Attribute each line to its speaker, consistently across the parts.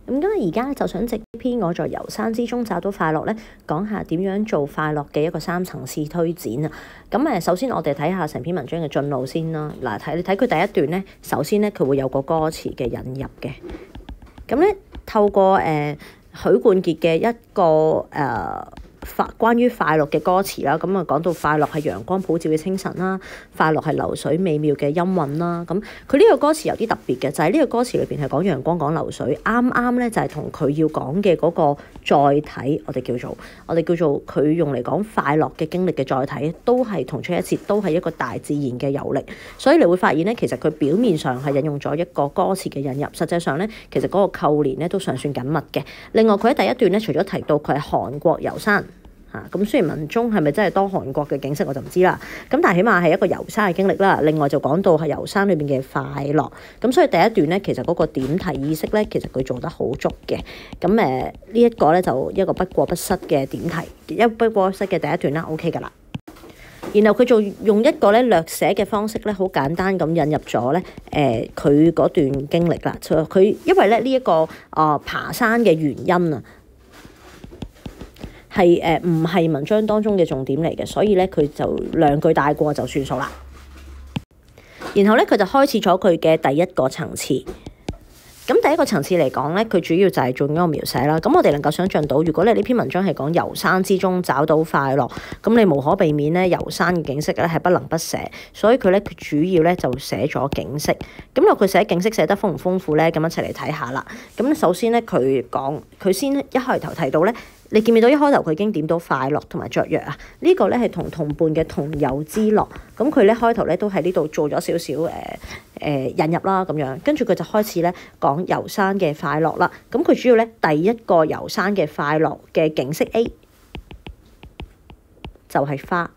Speaker 1: 咁今日而家咧就想藉篇我在遊山之中找到快樂咧，講下點樣做快樂嘅一個3層次推展啊。咁首先我哋睇下成篇文章嘅進路先啦。嗱，你睇佢第一段咧，首先咧佢會有個歌詞嘅引入嘅。咁咧透過許冠傑嘅一個關於快樂嘅歌詞啦，咁講到快樂係陽光普照嘅清晨啦，快樂係流水美妙嘅音韻啦。咁佢呢個歌詞有啲特別嘅，就係呢個歌詞裏邊係講陽光講流水，啱啱咧就係同佢要講嘅嗰個載體，我哋叫做佢用嚟講快樂嘅經歷嘅載體，都係同出一轍，都係一個大自然嘅遊歷。所以你會發現咧，其實佢表面上係引用咗一個歌詞嘅引入，實際上咧其實嗰個扣連咧都尚算緊密嘅。另外佢喺第一段咧，除咗提到佢係韓國遊山。咁雖然文中係咪真係多韓國嘅景色我就唔知啦，咁但係起碼係一個遊山嘅經歷啦。另外就講到係遊山裏邊嘅快樂，咁所以第一段咧其實嗰個點題意識咧其實佢做得好足嘅。咁呢一個咧就一個不過不失嘅點題，不過不失嘅第一段啦 OK 噶啦。然後佢就用一個咧略寫嘅方式咧，好簡單咁引入咗咧佢嗰段經歷啦。佢因為咧呢一個爬山嘅原因啊，係唔係文章當中嘅重點嚟嘅，所以咧佢就兩句帶過就算數啦。然後咧佢就開始咗佢嘅第一個層次。咁第一個層次嚟講咧，佢主要就係做一個描寫啦。咁我哋能夠想像到，如果你呢篇文章係講遊山之中找到快樂，咁你無可避免咧遊山嘅景色咧係不能不寫，所以佢主要咧就寫咗景色。咁佢寫景色寫得豐唔豐富咧？咁一齊嚟睇下啦。咁首先咧佢先一開頭提到咧。你見唔見到一開頭佢已經點到快樂同埋雀躍啊？呢個咧係同伴嘅同遊之樂。咁佢咧開頭咧都喺呢度做咗少少引入啦咁樣，跟住佢就開始咧講遊山嘅快樂啦。咁佢主要咧第一個遊山嘅快樂嘅景色 A 就係花。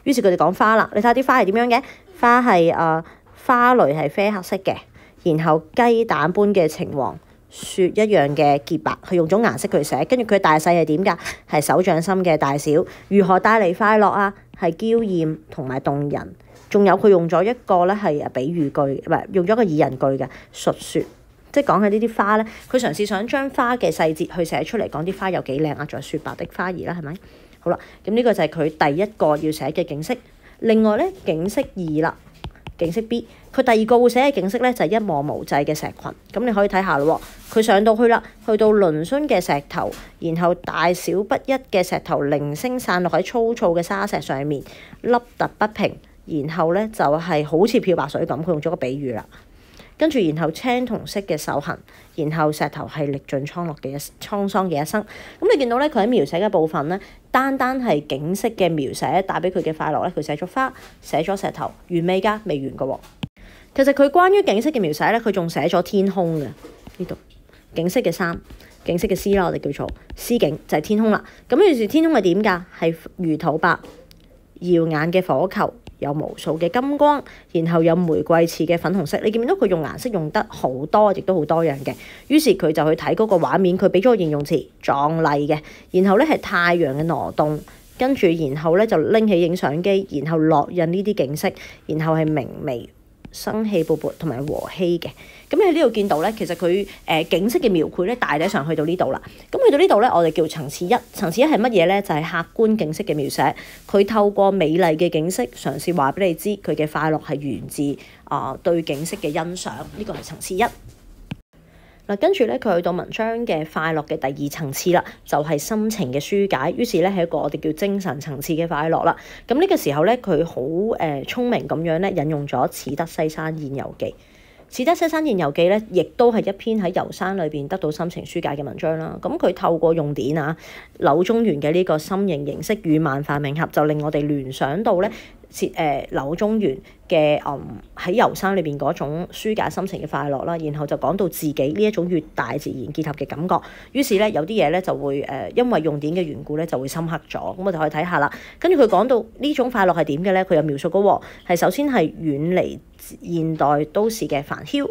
Speaker 1: 於是佢哋講花啦，你睇下啲花係點樣嘅？花係花蕾係啡黑色嘅，然後雞蛋般嘅橙黃。雪一樣嘅潔白，佢用咗顏色去寫，跟住佢大細係點㗎？係手掌心嘅大小。如何帶嚟快樂啊？係嬌豔同埋動人。仲有佢用咗一個咧係比喻句，唔係用咗個擬人句嘅述說，即係講起呢啲花咧，佢嘗試想將花嘅細節去寫出嚟，講啲花有幾靚啊，仲有雪白的花兒啦，係咪？好啦，咁呢個就係佢第一個要寫嘅景色。另外咧，景色2啦。景色 B， 佢第二個會寫嘅景色咧就係一望無際嘅石群，咁你可以睇下咯。佢上到去啦，去到嶙峋嘅石頭，然後大小不一嘅石頭零星散落喺粗糙嘅沙石上面，凹凸不平，然後咧就係好似漂白水咁，佢用咗個比喻啦。跟住然後青銅色嘅手痕，然後石頭係歷盡滄桑嘅一生。咁你見到咧，佢喺描寫嘅部分咧，單係景色嘅描寫帶俾佢嘅快樂咧，佢寫咗花，寫咗石頭，完未㗎？未完㗎喎。其實佢關於景色嘅描寫咧，佢仲寫咗天空嘅呢度。景色嘅3，景色嘅 C 啦，我哋叫做 C 景就係天空啦。咁於是天空係點㗎？係如土白，耀眼嘅火球。有無數嘅金光，然後有玫瑰似嘅粉紅色。你見唔見到佢用顏色用得好多，亦都好多樣嘅。於是佢就去睇嗰個畫面，佢俾咗個形容詞壯麗嘅。然後咧係太陽嘅挪動，跟住然後咧就拎起影相機，然後落印呢啲景色，然後係明媚、生氣勃勃同埋和煦嘅。咁喺呢度見到咧，其實佢景色嘅描繪咧，大體上去到呢度啦。咁去到呢度咧，我哋叫層次1。層次1係乜嘢咧？就係客觀景色嘅描寫。佢透過美麗嘅景色，嘗試話俾你知佢嘅快樂係源自對景色嘅欣賞。呢個係層次1。嗱，跟住咧，佢去到文章嘅快樂嘅第2層次啦，就係心情嘅抒解。於是咧，係一個我哋叫精神層次嘅快樂啦。咁呢個時候咧，佢好聰明咁樣咧，引用咗《始得西山宴遊記》。《始得西山宴遊記》咧，亦都係一篇喺遊山裏邊得到心情抒解嘅文章啦。咁佢透過用典柳宗元嘅呢個心形形式與萬化冥合，就令我哋聯想到咧，柳宗元嘅喺遊山裏邊嗰種抒解心情嘅快樂啦。然後就講到自己呢一種與大自然結合嘅感覺。於是咧，有啲嘢咧就會因為用典嘅緣故咧就會深刻咗。咁我哋可以睇下啦。跟住佢講到呢種快樂係點嘅咧，佢有描述過喎，係首先係遠離現代都市嘅煩囂，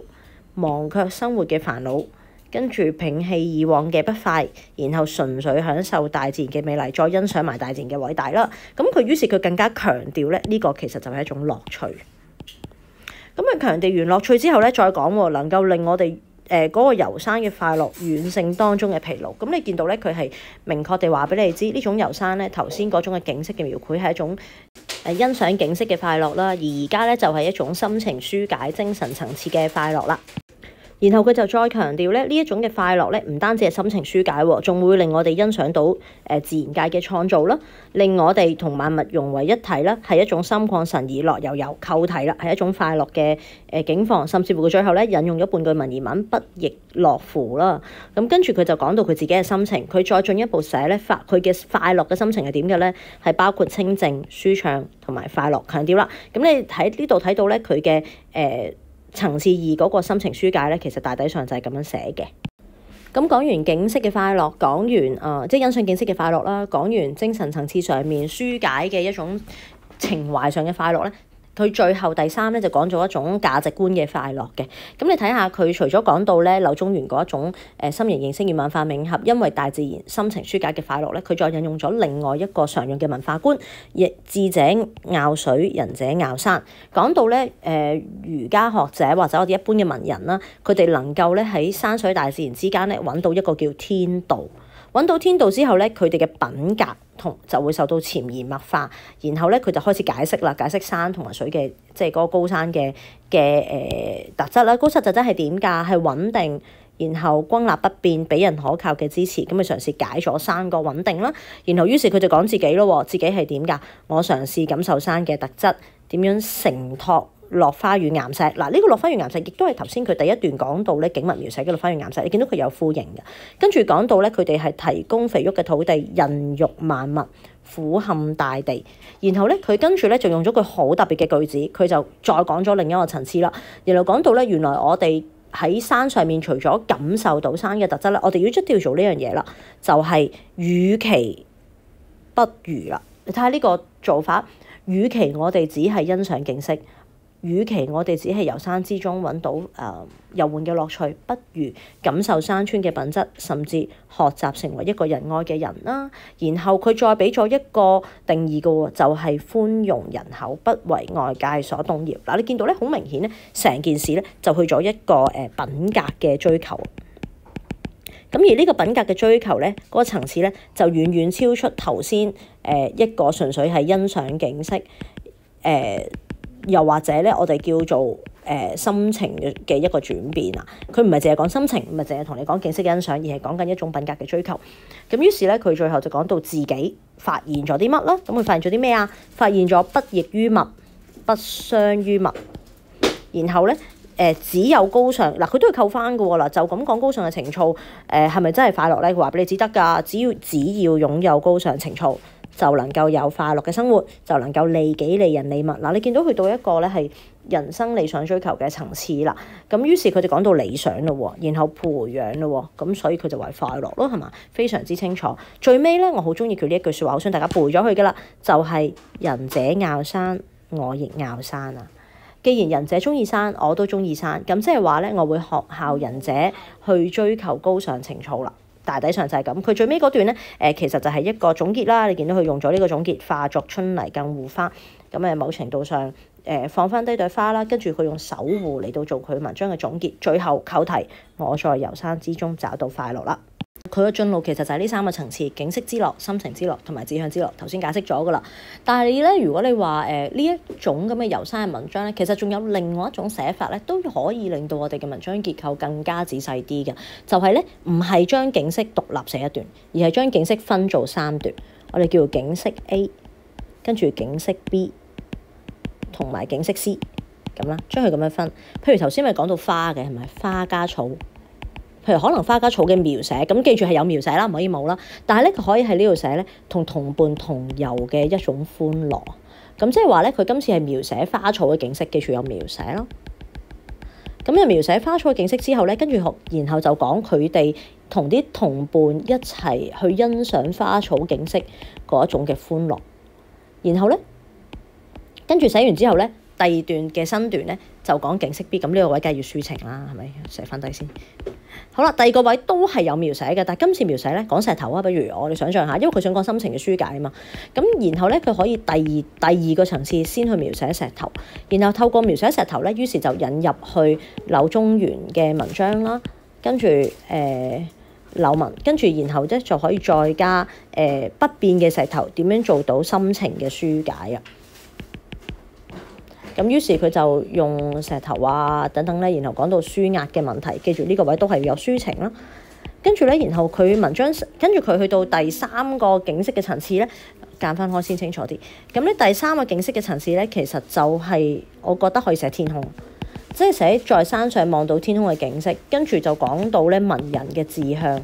Speaker 1: 忘卻生活嘅煩惱，跟住摒棄以往嘅不快，然後純粹享受大自然嘅美麗，再欣賞埋大自然嘅偉大啦。咁佢於是佢更加強調咧，呢個其實就係一種樂趣。咁佢強調完樂趣之後咧，再講能夠令我哋嗰個遊山嘅快樂遠勝當中嘅疲勞。咁你見到咧，佢係明確地話俾你知，呢種遊山咧頭先嗰種嘅景色嘅描繪係一種欣賞景色嘅快樂啦，而家咧就係一種心情抒解、精神層次嘅快樂啦。然後佢就再強調咧，呢一種嘅快樂咧，唔單止係心情抒解喎，仲會令我哋欣賞到自然界嘅創造啦，令我哋同萬物融為一體啦，係一種心曠神怡、樂悠悠、扣題啦，係一種快樂嘅境況。甚至乎佢最後咧引用咗半句文言文，不亦樂乎啦。咁跟住佢就講到佢自己嘅心情，佢再進一步寫咧佢嘅快樂嘅心情係點嘅咧？係包括清靜、舒暢同埋快樂，強調啦。咁你喺呢度睇到咧佢嘅層次二嗰個心情抒解咧，其實大體上就係咁樣寫嘅。咁講完景色嘅快樂，講完即係欣賞景色嘅快樂啦，講完精神層次上面抒解嘅一種情懷上嘅快樂咧。佢最後第三咧就講咗一種價值觀嘅快樂嘅。咁你睇下佢除咗講到咧柳宗元嗰一種心形認識與萬化冥合，因為大自然心情抒解嘅快樂咧，佢再引用咗另外一個常用嘅文化觀，亦智者樂水，仁者樂山。講到咧儒家學者或者我哋一般嘅文人啦，佢哋能夠咧喺山水大自然之間咧揾到一個叫天道。揾到天道之後咧，佢哋嘅品格就會受到潛移默化，然後咧佢就開始解釋啦，解釋山同埋水嘅即係嗰個高山嘅特質啦。高山特質係點㗎？係穩定，然後轟立不變，俾人可靠嘅支持。咁佢嘗試解咗山個穩定啦，然後於是佢就講自己咯，自己係點㗎？我嘗試感受山嘅特質，點樣承托落花與岩石。嗱，呢個落花與岩石亦都係頭先佢第一段講到咧景物描寫嘅落花與岩石，你見到佢有呼應嘅。跟住講到咧佢哋係提供肥沃嘅土地，孕育萬物，俯瞰大地。然後咧佢跟住咧就用咗句好特別嘅句子，佢就再講咗另一個層次啦。然後講到咧原來我哋喺山上面除咗感受到山嘅特質咧，我哋要一定要做呢樣嘢啦，就係與其不如啦。你睇下呢個做法，與其我哋只係欣賞景色，與其我哋只係由山之中揾到遊玩嘅樂趣，不如感受山川嘅品質，甚至學習成為一個仁愛嘅人啦。然後佢再俾咗一個定義嘅喎，就係寬容人口，不為外界所動搖。嗱，你見到咧好明顯咧，成件事咧就去咗一個品格嘅追求。咁而呢個品格嘅追求咧，嗰個層次咧就遠遠超出頭先一個純粹係欣賞景色又或者咧，我哋叫做心情嘅一個轉變啊。佢唔係淨係講心情，唔係淨係同你講景色嘅欣賞，而係講緊一種品格嘅追求。咁於是咧，佢最後就講到自己發現咗啲乜啦。咁佢發現咗啲咩啊？發現咗不逆於物，不傷於物。然後咧，只有高尚嗱，佢都要扣翻嘅喎嗱。就咁講高尚嘅情操，係咪真係快樂咧？佢話俾你知得㗎。只要擁有高尚情操，就能夠有快樂嘅生活，就能夠利己利人利物。嗱，你見到去到一個咧係人生理想追求嘅層次啦。咁於是佢哋講到理想咯，然後培養咯，咁所以佢就話快樂咯，係嘛？非常之清楚。最尾咧，我好中意佢呢一句説話，好想大家背咗佢㗎啦，就係仁者樂山，我亦樂山啊！既然仁者中意山，我都中意山，咁即係話咧，我會學效仁者去追求高尚情操啦。大體上就係咁，佢最尾嗰段咧，其實就係一個總結啦。你見到佢用咗呢個總結，化作春泥更護花。咁某程度上，放翻低朵花啦，跟住佢用守護嚟到做佢文章嘅總結。最後扣題，我在遊山之中找到快樂啦。佢嘅進路其實就係呢三個層次：景色之樂、心情之樂同埋志向之樂。頭先解釋咗噶啦。但係咧，如果你話呢一種咁嘅遊山嘅文章咧，其實仲有另外一種寫法咧，都可以令到我哋嘅文章結構更加仔細啲嘅。就係咧，唔係將景色獨立寫一段，而係將景色分做三段。我哋叫做景色 A， 跟住景色 B， 同埋景色 C 咁啦，將佢咁樣分。譬如頭先咪講到花嘅係咪？花加草。譬如可能花加草嘅描寫，咁記住係有描寫啦，唔可以冇啦。但係咧，佢可以喺呢度寫咧，同伴同遊嘅一種歡樂。咁即係話咧，佢今次係描寫花草嘅景色，記住有描寫咯。咁就描寫花草嘅景色之後咧，跟住然後就講佢哋同啲同伴一齊去欣賞花草景色嗰一種嘅歡樂。然後咧，跟住寫完之後咧，第二段嘅新段咧就講景色 B。咁呢個位梗係要抒情啦，係咪？寫翻低先。好啦，第二個位都係有描寫嘅，但係今次描寫咧講石頭啊，不如我哋想象下，因為佢想講心情嘅抒解啊嘛。咁然後咧，佢可以第二個層次先去描寫石頭，然後透過描寫石頭咧，於是就引入去柳宗元嘅文章啦。跟住柳紋，跟住然後咧就可以再加不變嘅石頭，點樣做到心情嘅疏解啊？咁於是佢就用石頭啊等等咧，然後講到舒壓嘅問題，記住呢個位都係要有抒情啦。跟住咧，然後佢文章跟住佢去到第三個景色嘅層次咧，間翻開先清楚啲。咁咧第三個景色嘅層次咧，其實就係我覺得可以寫天空，即係寫在山上望到天空嘅景色，跟住就講到咧文人嘅志向，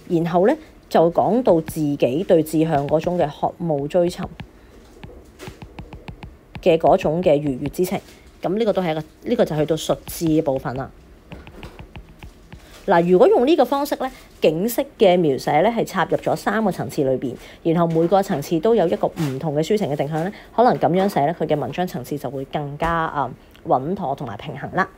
Speaker 1: 然後咧就講到自己對志向嗰種嘅渴慕追尋嘅嗰種嘅愉悅之情。咁呢個都係一個，呢個就去到述志嘅部分啦。嗱，如果用呢個方式咧，景色嘅描寫咧係插入咗3個層次裏邊，然後每個層次都有一個唔同嘅抒情嘅定向咧，可能咁樣寫咧，佢嘅文章層次就會更加穩妥同埋平衡啦。